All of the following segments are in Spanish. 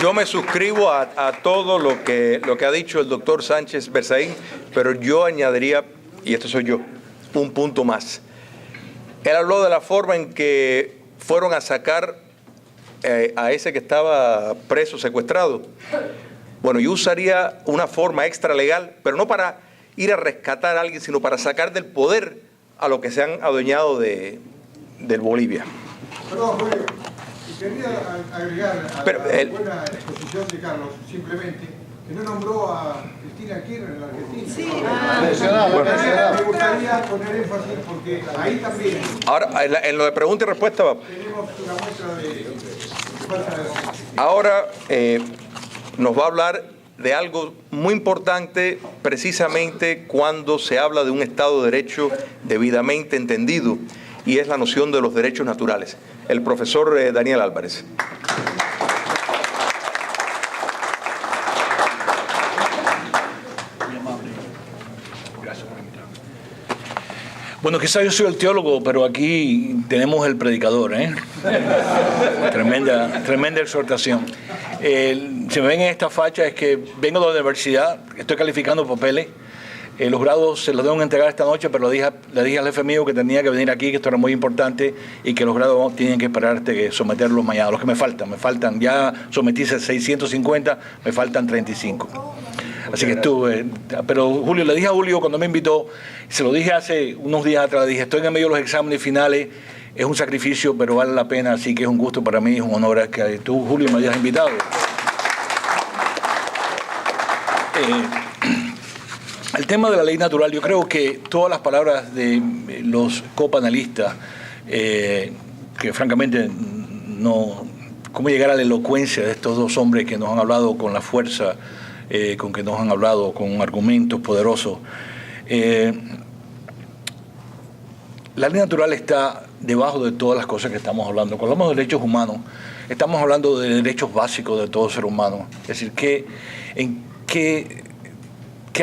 Yo me suscribo a todo lo que ha dicho el doctor Sánchez Berzaín, pero yo añadiría, y esto soy yo, un punto más. Él habló de la forma en que fueron a sacar a ese que estaba preso, secuestrado. Bueno, yo usaría una forma extralegal, pero no para ir a rescatar a alguien, sino para sacar del poder a los que se han adueñado del Bolivia. Perdón, Julio, y quería agregar a la buena exposición de Carlos, simplemente, que no nombró a Cristina Kirchner en la Argentina. Sí, me gustaría poner énfasis porque ahí también. Ahora, en lo de pregunta y respuesta, tenemos una muestra de falta de. Ahora nos va a hablar de algo muy importante, precisamente cuando se habla de un Estado de Derecho debidamente entendido, y es la noción de los derechos naturales. El profesor Daniel Álvarez. Bueno, quizás yo soy el teólogo, pero aquí tenemos el predicador, ¿eh? Tremenda exhortación. Si me ven en esta facha es que vengo de la universidad, estoy calificando papeles. Los grados se los debo entregar esta noche, pero le dije al jefe mío que tenía que venir aquí, que esto era muy importante y que los grados tienen que esperar que someterlos mañana. Los que me faltan, ya sometí 650, me faltan 35. Así que estuve, pero Julio, le dije a Julio cuando me invitó, se lo dije hace unos días atrás, le dije, estoy en medio de los exámenes finales, es un sacrificio, pero vale la pena, así que es un gusto para mí, es un honor que tú, Julio, me hayas invitado. El tema de la ley natural, yo creo que todas las palabras de los copanelistas, que francamente no, cómo llegar a la elocuencia de estos dos hombres que nos han hablado con la fuerza, con que nos han hablado con argumentos poderosos. La ley natural está debajo de todas las cosas que estamos hablando. Cuando hablamos de derechos humanos, estamos hablando de derechos básicos de todo ser humano. Es decir, ¿qué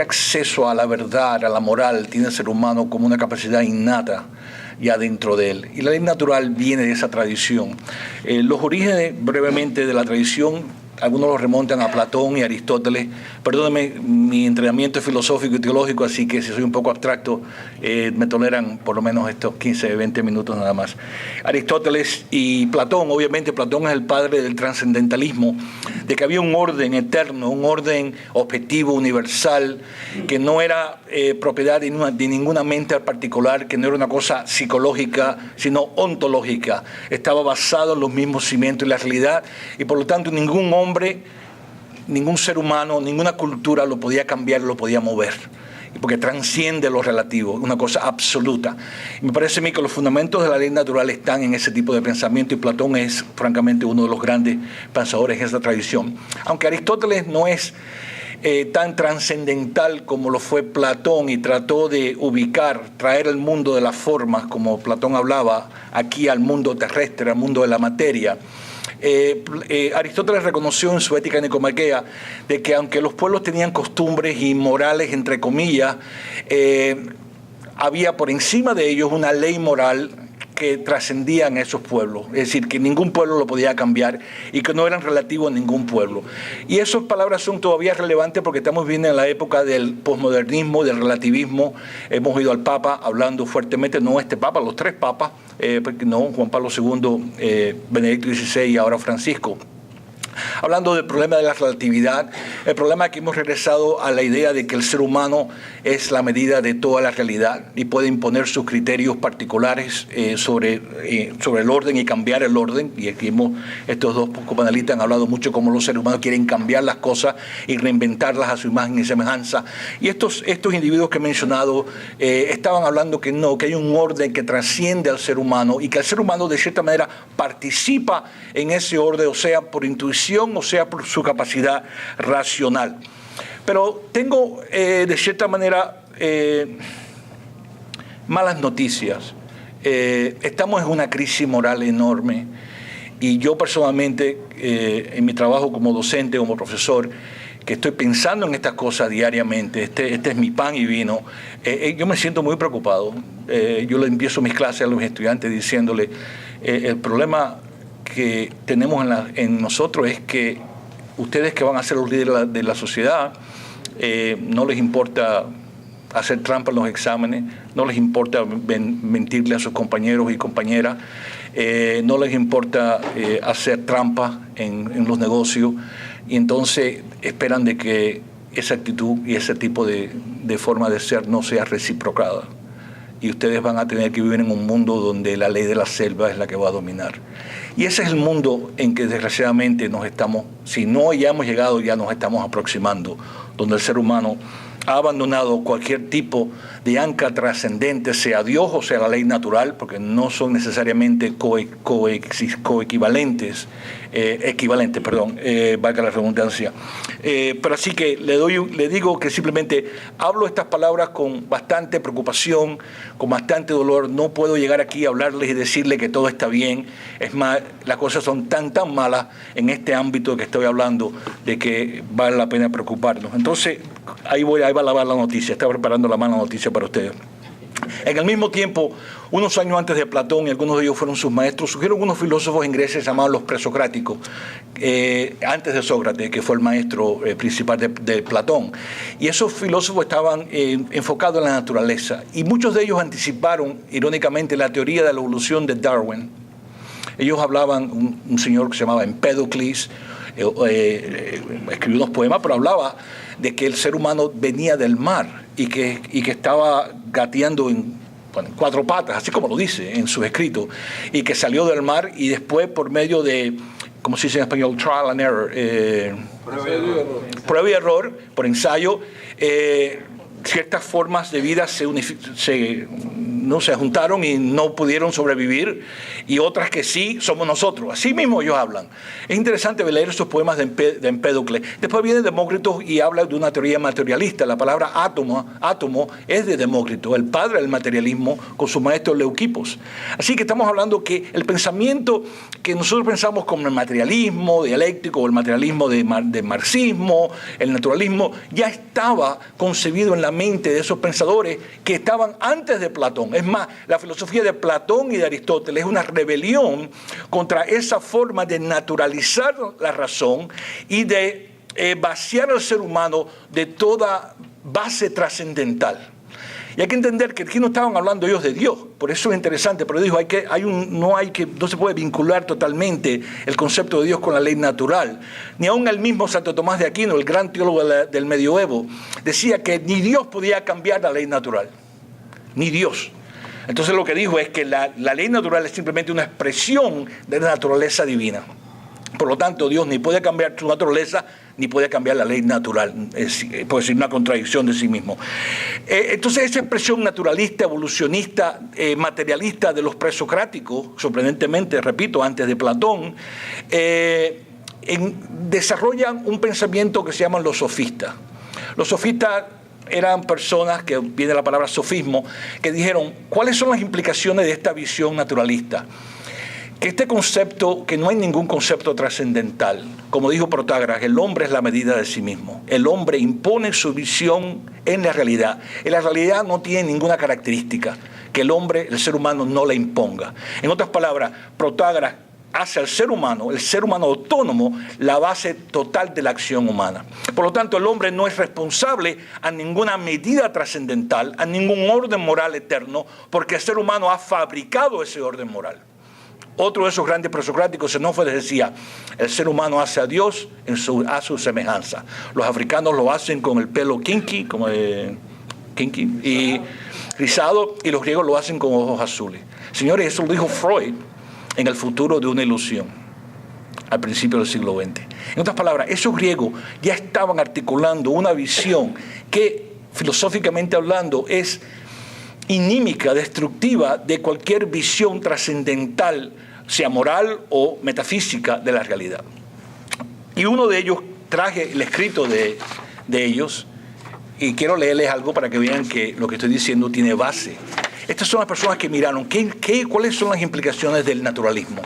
acceso a la verdad, a la moral tiene el ser humano como una capacidad innata ya dentro de él? Y la ley natural viene de esa tradición. Los orígenes, brevemente, de la tradición, algunos los remontan a Platón y Aristóteles. Perdónenme, mi entrenamiento es filosófico y teológico, así que si soy un poco abstracto, me toleran por lo menos estos 15, 20 minutos nada más. Aristóteles y Platón, obviamente Platón es el padre del trascendentalismo, de que había un orden eterno, un orden objetivo, universal, que no era propiedad de ninguna mente particular, que no era una cosa psicológica, sino ontológica. Estaba basado en los mismos cimientos y la realidad, y por lo tanto ningún hombre, ningún ser humano, ninguna cultura lo podía cambiar, lo podía mover, porque trasciende lo relativo, una cosa absoluta. Y me parece a mí que los fundamentos de la ley natural están en ese tipo de pensamiento, y Platón es francamente uno de los grandes pensadores en esa tradición. Aunque Aristóteles no es tan trascendental como lo fue Platón, y trató de traer el mundo de las formas, como Platón hablaba, aquí al mundo terrestre, al mundo de la materia. Aristóteles reconoció en su Ética Nicomaquea de que aunque los pueblos tenían costumbres y morales, entre comillas, había por encima de ellos una ley moral que trascendían esos pueblos, es decir, que ningún pueblo lo podía cambiar y que no eran relativos a ningún pueblo. Y esas palabras son todavía relevantes porque estamos viviendo en la época del posmodernismo, del relativismo. Hemos oído al Papa hablando fuertemente, no este Papa, los tres Papas, no, Juan Pablo II, Benedicto XVI y ahora Francisco, hablando del problema de la relatividad, el problema es que hemos regresado a la idea de que el ser humano es la medida de toda la realidad y puede imponer sus criterios particulares sobre el orden y cambiar el orden. Y aquí estos dos copanelistas han hablado mucho cómo los seres humanos quieren cambiar las cosas y reinventarlas a su imagen y semejanza. Y estos individuos que he mencionado estaban hablando que no, que hay un orden que trasciende al ser humano y que el ser humano de cierta manera participa en ese orden, o sea, por intuición, o sea, por su capacidad racional. Pero tengo, de cierta manera, malas noticias. Estamos en una crisis moral enorme, y yo personalmente, en mi trabajo como docente, como profesor, que estoy pensando en estas cosas diariamente, este es mi pan y vino, yo me siento muy preocupado. Yo le empiezo mis clases a los estudiantes diciéndole, el problema que tenemos en nosotros es que ustedes que van a ser los líderes de la sociedad, no les importa hacer trampa en los exámenes, no les importa mentirle a sus compañeros y compañeras, no les importa hacer trampa en los negocios, y entonces esperan de que esa actitud y ese tipo de forma de ser no sea reciprocada. Y ustedes van a tener que vivir en un mundo donde la ley de la selva es la que va a dominar. Y ese es el mundo en que desgraciadamente si no ya hemos llegado, ya nos estamos aproximando, donde el ser humano ha abandonado cualquier tipo de ancla trascendente, sea Dios o sea la ley natural, porque no son necesariamente equivalentes, valga la redundancia. Pero así que le digo que simplemente hablo estas palabras con bastante preocupación, con bastante dolor. No puedo llegar aquí a hablarles y decirles que todo está bien. Es más, las cosas son tan malas en este ámbito que estoy hablando, de que vale la pena preocuparnos. Entonces, ahí va la noticia. Estaba preparando la mala noticia para ustedes. En el mismo tiempo, unos años antes de Platón, y algunos de ellos fueron sus maestros, surgieron unos filósofos ingleses llamados los presocráticos, antes de Sócrates, que fue el maestro principal de Platón. Y esos filósofos estaban enfocados en la naturaleza, y muchos de ellos anticiparon, irónicamente, la teoría de la evolución de Darwin. Ellos hablaban, un señor que se llamaba Empédocles, escribió unos poemas, pero hablaba de que el ser humano venía del mar y que estaba gateando en 4 patas, así como lo dice en sus escritos, y que salió del mar y después por medio de, ¿cómo se dice en español? Trial and error. Prueba y error, por ensayo, ciertas formas de vida se juntaron y no pudieron sobrevivir, y otras que sí somos nosotros. Así mismo ellos hablan. Es interesante leer esos poemas de Empédocles. Después viene Demócrito y habla de una teoría materialista. La palabra átomo es de Demócrito, el padre del materialismo, con su maestro Leuquipos. Así que estamos hablando que el pensamiento que nosotros pensamos como el materialismo dialéctico o el materialismo de marxismo, el naturalismo, ya estaba concebido en la mente de esos pensadores que estaban antes de Platón. Es más, la filosofía de Platón y de Aristóteles es una rebelión contra esa forma de naturalizar la razón y de vaciar al ser humano de toda base trascendental. Y hay que entender que aquí no estaban hablando ellos de Dios, por eso es interesante, pero dijo, no se puede vincular totalmente el concepto de Dios con la ley natural. Ni aun el mismo Santo Tomás de Aquino, el gran teólogo del medioevo, decía que ni Dios podía cambiar la ley natural, ni Dios. Entonces lo que dijo es que la ley natural es simplemente una expresión de la naturaleza divina. Por lo tanto, Dios ni puede cambiar su naturaleza, ni puede cambiar la ley natural. Puede ser una contradicción de sí mismo. Entonces, esa expresión naturalista, evolucionista, materialista de los presocráticos, sorprendentemente, repito, antes de Platón, desarrollan un pensamiento que se llaman los sofistas. Los sofistas eran personas, que viene la palabra sofismo, que dijeron, ¿cuáles son las implicaciones de esta visión naturalista? Este concepto, que no hay ningún concepto trascendental, como dijo Protágoras, el hombre es la medida de sí mismo. El hombre impone su visión en la realidad. En la realidad no tiene ninguna característica que el ser humano no le imponga. En otras palabras, Protágoras hace al ser humano, el ser humano autónomo, la base total de la acción humana. Por lo tanto, el hombre no es responsable a ninguna medida trascendental, a ningún orden moral eterno, porque el ser humano ha fabricado ese orden moral. Otro de esos grandes presocráticos, Xenófanes, decía, el ser humano hace a Dios a su semejanza. Los africanos lo hacen con el pelo kinky y rizado, y los griegos lo hacen con ojos azules. Señores, eso lo dijo Freud en El futuro de una ilusión, al principio del siglo XX. En otras palabras, esos griegos ya estaban articulando una visión que, filosóficamente hablando, es inímica, destructiva de cualquier visión trascendental, sea moral o metafísica, de la realidad. Y uno de ellos, traje el escrito de ellos, y quiero leerles algo para que vean que lo que estoy diciendo tiene base. Estas son las personas que miraron cuáles son las implicaciones del naturalismo.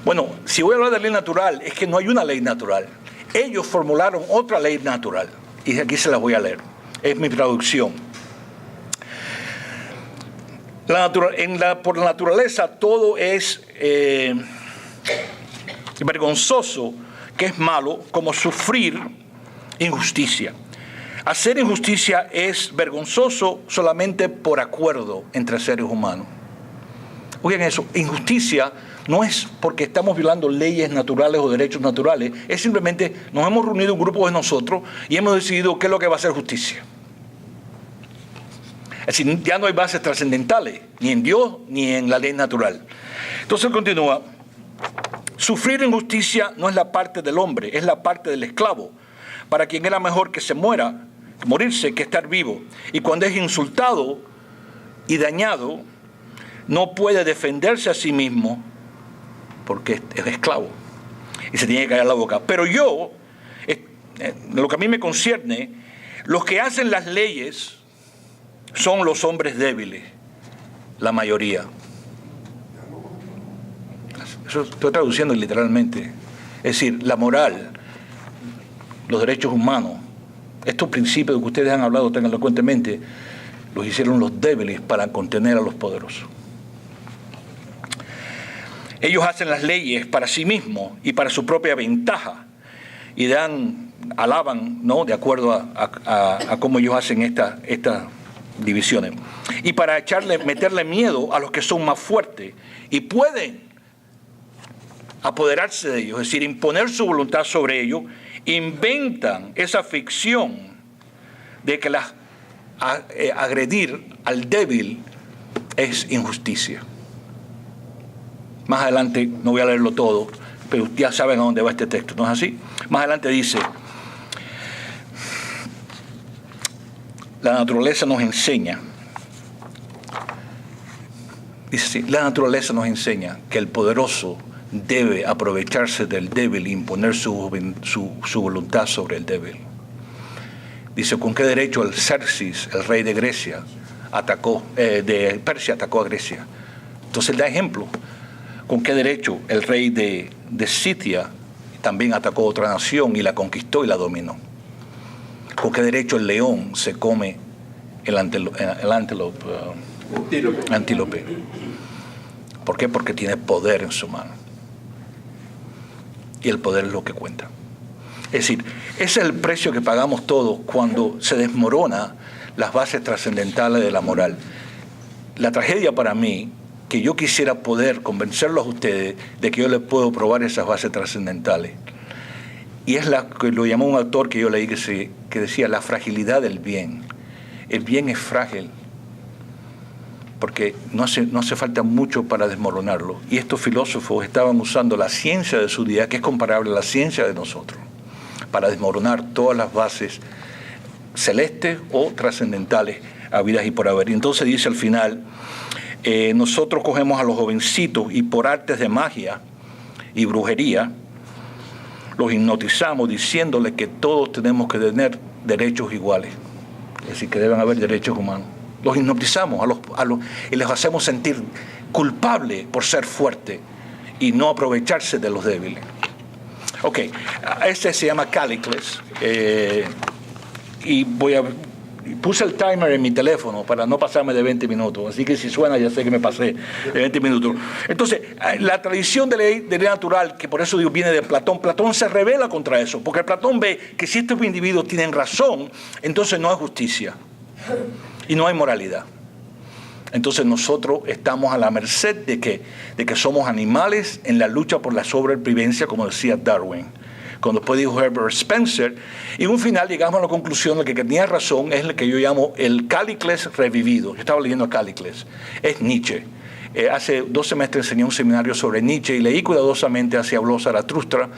Bueno, si voy a hablar de ley natural, es que no hay una ley natural. Ellos formularon otra ley natural, y aquí se las voy a leer. Es mi traducción. Por naturaleza todo es vergonzoso, que es malo, como sufrir injusticia. Hacer injusticia es vergonzoso solamente por acuerdo entre seres humanos. Oigan eso, injusticia no es porque estamos violando leyes naturales o derechos naturales, es simplemente nos hemos reunido un grupo de nosotros y hemos decidido qué es lo que va a ser justicia. Es decir, ya no hay bases trascendentales, ni en Dios ni en la ley natural. Entonces continúa, sufrir injusticia no es la parte del hombre, es la parte del esclavo, para quien era mejor que morirse que estar vivo. Y cuando es insultado y dañado, no puede defenderse a sí mismo porque es esclavo y se tiene que callar la boca. Pero yo, lo que a mí me concierne, los que hacen las leyes son los hombres débiles, la mayoría. Eso estoy traduciendo literalmente. Es decir, la moral, los derechos humanos, estos principios de que ustedes han hablado tan elocuentemente, los hicieron los débiles para contener a los poderosos. Ellos hacen las leyes para sí mismos y para su propia ventaja y alaban, ¿no?, de acuerdo a cómo ellos hacen estas divisiones. Y para meterle miedo a los que son más fuertes y pueden apoderarse de ellos, es decir, imponer su voluntad sobre ellos, inventan esa ficción de que agredir al débil es injusticia. Más adelante, no voy a leerlo todo, pero ya saben a dónde va este texto, ¿no es así? Más adelante dice, la naturaleza nos enseña, la naturaleza nos enseña que el poderoso debe aprovecharse del débil e imponer su voluntad sobre el débil. Dice, ¿con qué derecho el Xerxes, el rey de Grecia, de Persia atacó a Grecia? Entonces él da ejemplo. ¿Con qué derecho el rey de Scythia también atacó a otra nación y la conquistó y la dominó? ¿Con qué derecho el león se come el antílope? ¿Por qué? Porque tiene poder en su mano. Y el poder es lo que cuenta. Es decir, ese es el precio que pagamos todos cuando se desmorona las bases trascendentales de la moral. La tragedia para mí, que yo quisiera poder convencerlos a ustedes de que yo les puedo probar esas bases trascendentales. Y es que lo llamó un autor que yo leí que decía la fragilidad del bien. El bien es frágil, porque no hace falta mucho para desmoronarlo. Y estos filósofos estaban usando la ciencia de su día, que es comparable a la ciencia de nosotros, para desmoronar todas las bases celestes o trascendentales habidas y por haber. Y entonces dice al final, nosotros cogemos a los jovencitos y por artes de magia y brujería, los hipnotizamos diciéndoles que todos tenemos que tener derechos iguales, es decir, que deben haber derechos humanos. Los hipnotizamos y les hacemos sentir culpables por ser fuertes y no aprovecharse de los débiles. Ok, este se llama Callicles y puse el timer en mi teléfono para no pasarme de 20 minutos, así que si suena ya sé que me pasé de 20 minutos. Entonces, la tradición de ley natural, que por eso digo viene de Platón, Platón se revela contra eso, porque Platón ve que si estos individuos tienen razón, entonces no hay justicia y no hay moralidad. Entonces nosotros estamos a la merced de que somos animales en la lucha por la sobrevivencia, como decía Darwin. Cuando después dijo Herbert Spencer, y en un final llegamos a la conclusión de que tenía razón es el que yo llamo el Callicles revivido. Yo estaba leyendo a Callicles, es Nietzsche. Hace 2 semestres enseñé un seminario sobre Nietzsche y leí cuidadosamente hacia habló Zaratustra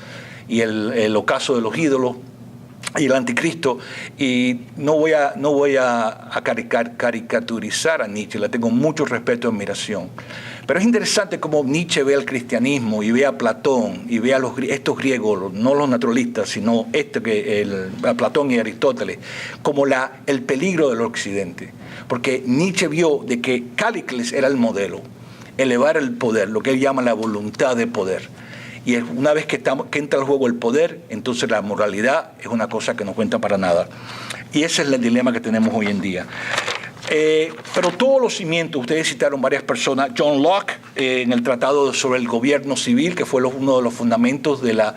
y el ocaso de los ídolos y el anticristo, y no voy a caricaturizar a Nietzsche, le tengo mucho respeto y admiración. Pero es interesante cómo Nietzsche ve al cristianismo y ve a Platón y ve a estos griegos, no los naturalistas, sino a Platón y Aristóteles, como el peligro del occidente. Porque Nietzsche vio de que Callicles era el modelo, elevar el poder, lo que él llama la voluntad de poder. Y una vez que entra al juego el poder, entonces la moralidad es una cosa que no cuenta para nada. Y ese es el dilema que tenemos hoy en día. Pero todos los cimientos, ustedes citaron varias personas, John Locke en el Tratado sobre el Gobierno Civil, que fue uno de los fundamentos de la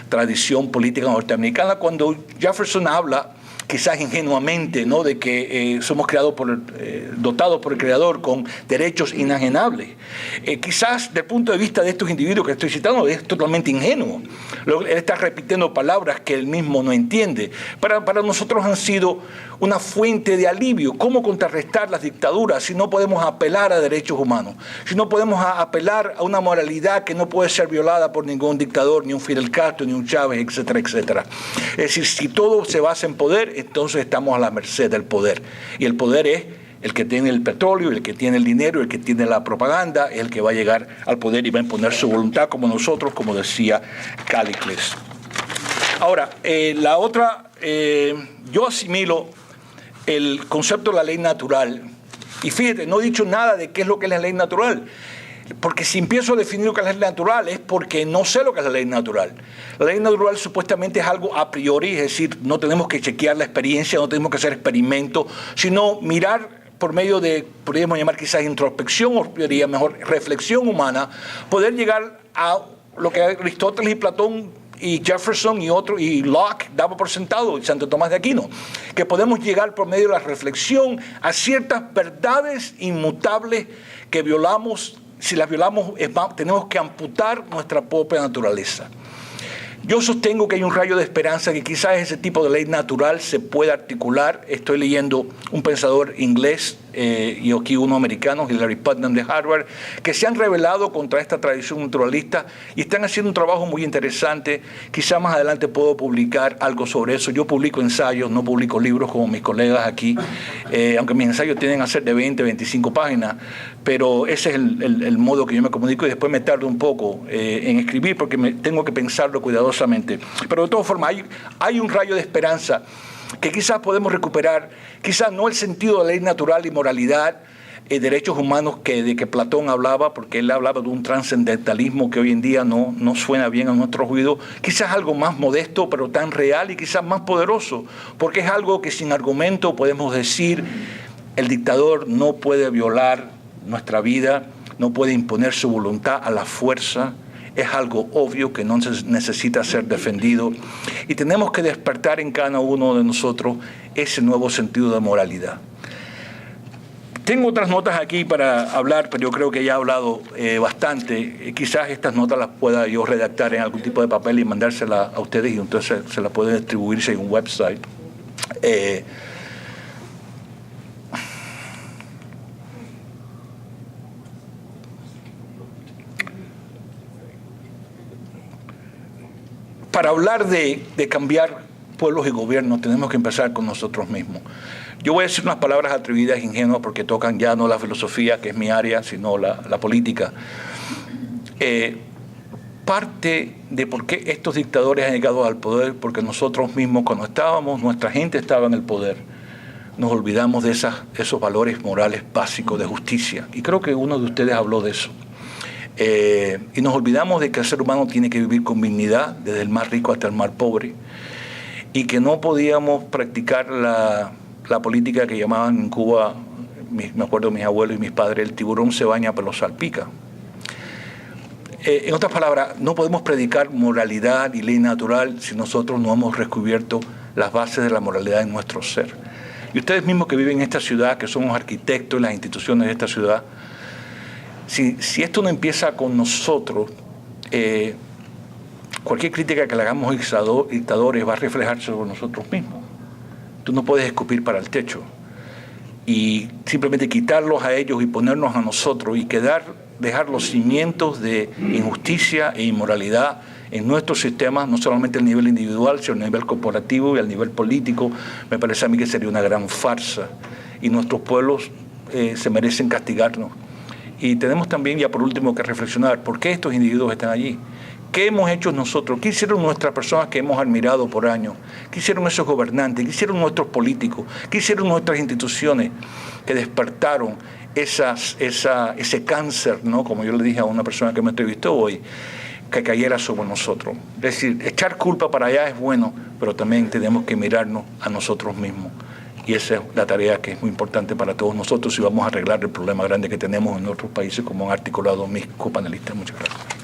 tradición política norteamericana, cuando Jefferson habla, quizás ingenuamente, ¿no?, de que somos dotados por el Creador con derechos inajenables. Quizás, desde el punto de vista de estos individuos que estoy citando, es totalmente ingenuo. Él está repitiendo palabras que él mismo no entiende. Para nosotros han sido una fuente de alivio. ¿Cómo contrarrestar las dictaduras si no podemos apelar a derechos humanos? Si no podemos apelar a una moralidad que no puede ser violada por ningún dictador, ni un Fidel Castro, ni un Chávez, etcétera, etcétera. Es decir, si todo se basa en poder, entonces estamos a la merced del poder. Y el poder es el que tiene el petróleo, el que tiene el dinero, el que tiene la propaganda, el que va a llegar al poder y va a imponer su voluntad como nosotros, como decía Callicles. Ahora, la otra, yo asimilo el concepto de la ley natural. Y fíjate, no he dicho nada de qué es lo que es la ley natural. Porque si empiezo a definir lo que es la ley natural es porque no sé lo que es la ley natural. La ley natural supuestamente es algo a priori, es decir, no tenemos que chequear la experiencia, no tenemos que hacer experimentos, sino mirar por medio de, podríamos llamar quizás introspección, o diría mejor, reflexión humana, poder llegar a lo que Aristóteles y Platón y Jefferson y Locke daban por sentado, y Santo Tomás de Aquino, que podemos llegar por medio de la reflexión a ciertas verdades inmutables que violamos. Si las violamos, tenemos que amputar nuestra propia naturaleza. Yo sostengo que hay un rayo de esperanza, que quizás ese tipo de ley natural se pueda articular. Estoy leyendo un pensador inglés y aquí uno americano, Hilary Putnam de Harvard, que se han rebelado contra esta tradición naturalista y están haciendo un trabajo muy interesante. Quizás más adelante puedo publicar algo sobre eso. Yo publico ensayos, no publico libros como mis colegas aquí, aunque mis ensayos tienden a ser de 20, 25 páginas, pero ese es el modo que yo me comunico y después me tardo un poco en escribir porque tengo que pensarlo cuidadosamente. Pero de todas formas hay un rayo de esperanza que quizás podemos recuperar, quizás no el sentido de ley natural y moralidad, derechos humanos de que Platón hablaba, porque él hablaba de un trascendentalismo que hoy en día no suena bien a nuestros oídos, quizás algo más modesto, pero tan real y quizás más poderoso, porque es algo que sin argumento podemos decir, el dictador no puede violar nuestra vida, no puede imponer su voluntad a la fuerza. Es algo obvio que no necesita ser defendido y tenemos que despertar en cada uno de nosotros ese nuevo sentido de moralidad. Tengo otras notas aquí para hablar, pero yo creo que ya he hablado bastante. Quizás estas notas las pueda yo redactar en algún tipo de papel y mandárselas a ustedes y entonces se las pueden distribuir en un website. Para hablar de cambiar pueblos y gobiernos tenemos que empezar con nosotros mismos. Yo voy a decir unas palabras atrevidas e ingenuas porque tocan ya no la filosofía, que es mi área, sino la política. Parte de por qué estos dictadores han llegado al poder, porque nosotros mismos cuando nuestra gente estaba en el poder, nos olvidamos de esos valores morales básicos de justicia. Y creo que uno de ustedes habló de eso. Y nos olvidamos de que el ser humano tiene que vivir con dignidad, desde el más rico hasta el más pobre, y que no podíamos practicar la política que llamaban en Cuba, me acuerdo de mis abuelos y mis padres, el tiburón se baña pero salpica. En otras palabras, no podemos predicar moralidad y ley natural si nosotros no hemos descubierto las bases de la moralidad en nuestro ser. Y ustedes mismos que viven en esta ciudad, que somos arquitectos en las instituciones de esta ciudad, si esto no empieza con nosotros, cualquier crítica que le hagamos a dictadores va a reflejarse sobre nosotros mismos. Tú no puedes escupir para el techo y simplemente quitarlos a ellos y ponernos a nosotros y dejar los cimientos de injusticia e inmoralidad en nuestros sistemas, no solamente a nivel individual, sino a nivel corporativo y a nivel político. Me parece a mí que sería una gran farsa y nuestros pueblos se merecen castigarnos. Y tenemos también, ya por último, que reflexionar por qué estos individuos están allí. ¿Qué hemos hecho nosotros? ¿Qué hicieron nuestras personas que hemos admirado por años? ¿Qué hicieron esos gobernantes? ¿Qué hicieron nuestros políticos? ¿Qué hicieron nuestras instituciones que despertaron ese cáncer, ¿no? Como yo le dije a una persona que me entrevistó hoy, que cayera sobre nosotros? Es decir, echar culpa para allá es bueno, pero también tenemos que mirarnos a nosotros mismos Y esa es la tarea que es muy importante para todos nosotros si vamos a arreglar el problema grande que tenemos en otros países, como han articulado mis copanelistas. Muchas gracias.